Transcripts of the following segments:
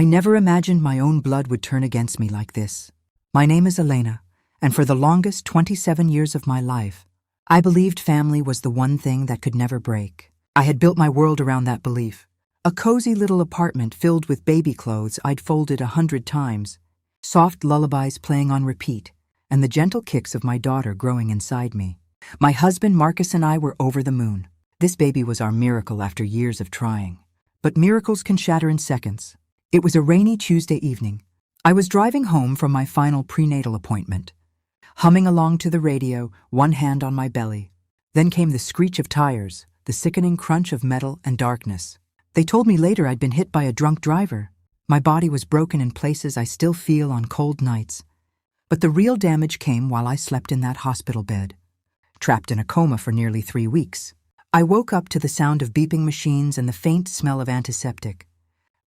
I never imagined my own blood would turn against me like this. My name is Elena, and for the longest 27 years of my life, I believed family was the one thing that could never break. I had built my world around that belief. A cozy little apartment filled with baby clothes I'd folded 100 times, soft lullabies playing on repeat, and the gentle kicks of my daughter growing inside me. My husband Marcus and I were over the moon. This baby was our miracle after years of trying. But miracles can shatter in seconds. It was a rainy Tuesday evening. I was driving home from my final prenatal appointment, humming along to the radio, one hand on my belly. Then came the screech of tires, the sickening crunch of metal and darkness. They told me later I'd been hit by a drunk driver. My body was broken in places I still feel on cold nights. But the real damage came while I slept in that hospital bed, trapped in a coma for nearly 3 weeks. I woke up to the sound of beeping machines and the faint smell of antiseptic.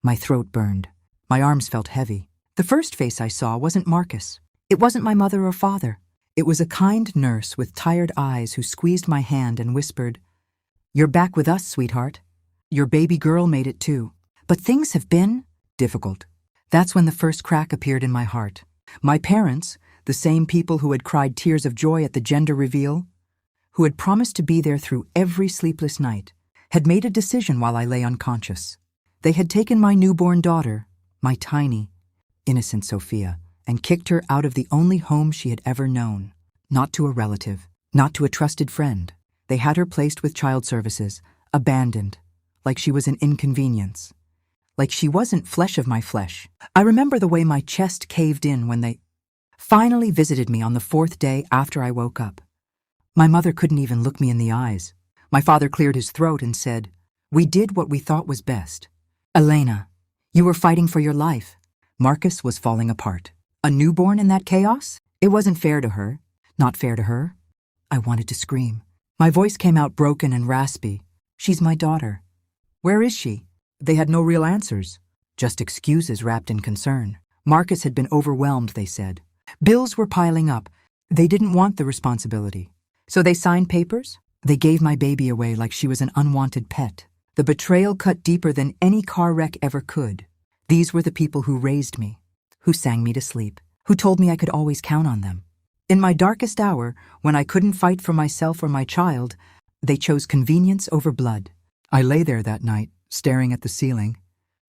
My throat burned. My arms felt heavy. The first face I saw wasn't Marcus. It wasn't my mother or father. It was a kind nurse with tired eyes who squeezed my hand and whispered, "You're back with us, sweetheart. Your baby girl made it too. But things have been difficult." That's when the first crack appeared in my heart. My parents, the same people who had cried tears of joy at the gender reveal, who had promised to be there through every sleepless night, had made a decision while I lay unconscious. They had taken my newborn daughter, my tiny, innocent Sophia, and kicked her out of the only home she had ever known. Not to a relative, not to a trusted friend. They had her placed with child services, abandoned, like she was an inconvenience. Like she wasn't flesh of my flesh. I remember the way my chest caved in when they finally visited me on the 4th day after I woke up. My mother couldn't even look me in the eyes. My father cleared his throat and said, "We did what we thought was best. Elena, you were fighting for your life." Marcus was falling apart. A newborn in that chaos? It wasn't fair to her. Not fair to her. I wanted to scream. My voice came out broken and raspy. "She's my daughter." "Where is she?" They had no real answers, just excuses wrapped in concern. Marcus had been overwhelmed, they said. Bills were piling up. They didn't want the responsibility. So they signed papers. They gave my baby away like she was an unwanted pet. The betrayal cut deeper than any car wreck ever could. These were the people who raised me, who sang me to sleep, who told me I could always count on them. In my darkest hour, when I couldn't fight for myself or my child, they chose convenience over blood. I lay there that night, staring at the ceiling,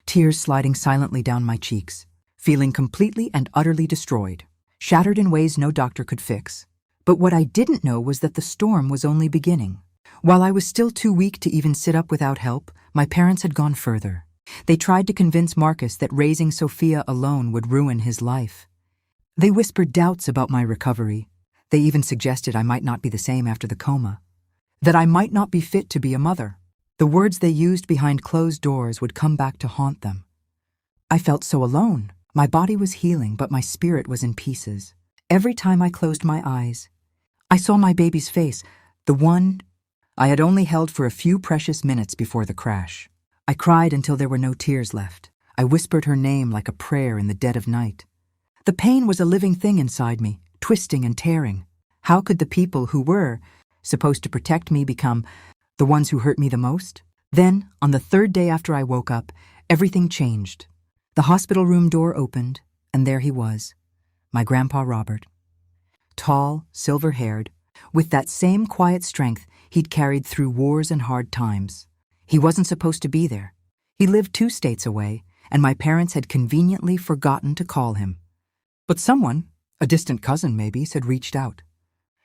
tears sliding silently down my cheeks, feeling completely and utterly destroyed, shattered in ways no doctor could fix. But what I didn't know was that the storm was only beginning. While I was still too weak to even sit up without help, my parents had gone further. They tried to convince Marcus that raising Sophia alone would ruin his life. They whispered doubts about my recovery. They even suggested I might not be the same after the coma, that I might not be fit to be a mother. The words they used behind closed doors would come back to haunt them. I felt so alone. My body was healing, but my spirit was in pieces. Every time I closed my eyes, I saw my baby's face, the one I had only held for a few precious minutes before the crash. I cried until there were no tears left. I whispered her name like a prayer in the dead of night. The pain was a living thing inside me, twisting and tearing. How could the people who were supposed to protect me become the ones who hurt me the most? Then, on the 3rd day after I woke up, everything changed. The hospital room door opened, and there he was, my Grandpa Robert. Tall, silver-haired, with that same quiet strength he'd carried through wars and hard times. He wasn't supposed to be there. He lived 2 states away, and my parents had conveniently forgotten to call him. But someone, a distant cousin maybe, had reached out.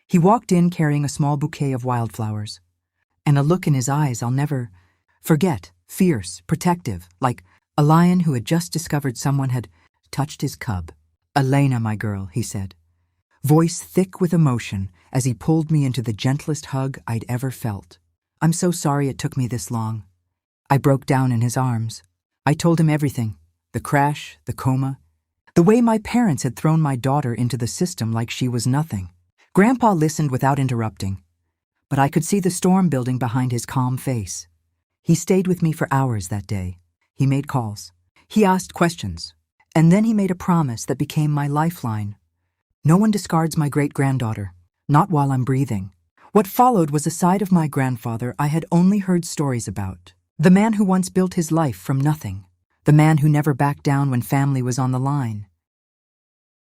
He walked in carrying a small bouquet of wildflowers, and a look in his eyes I'll never forget, fierce, protective, like a lion who had just discovered someone had touched his cub. "Elena, my girl," he said, voice thick with emotion as he pulled me into the gentlest hug I'd ever felt. "I'm so sorry it took me this long." I broke down in his arms. I told him everything, the crash, the coma, the way my parents had thrown my daughter into the system like she was nothing. Grandpa listened without interrupting, but I could see the storm building behind his calm face. He stayed with me for hours that day. He made calls. He asked questions. And then he made a promise that became my lifeline. No one discards my great-granddaughter, not while I'm breathing. What followed was a side of my grandfather I had only heard stories about. The man who once built his life from nothing. the man who never backed down when family was on the line.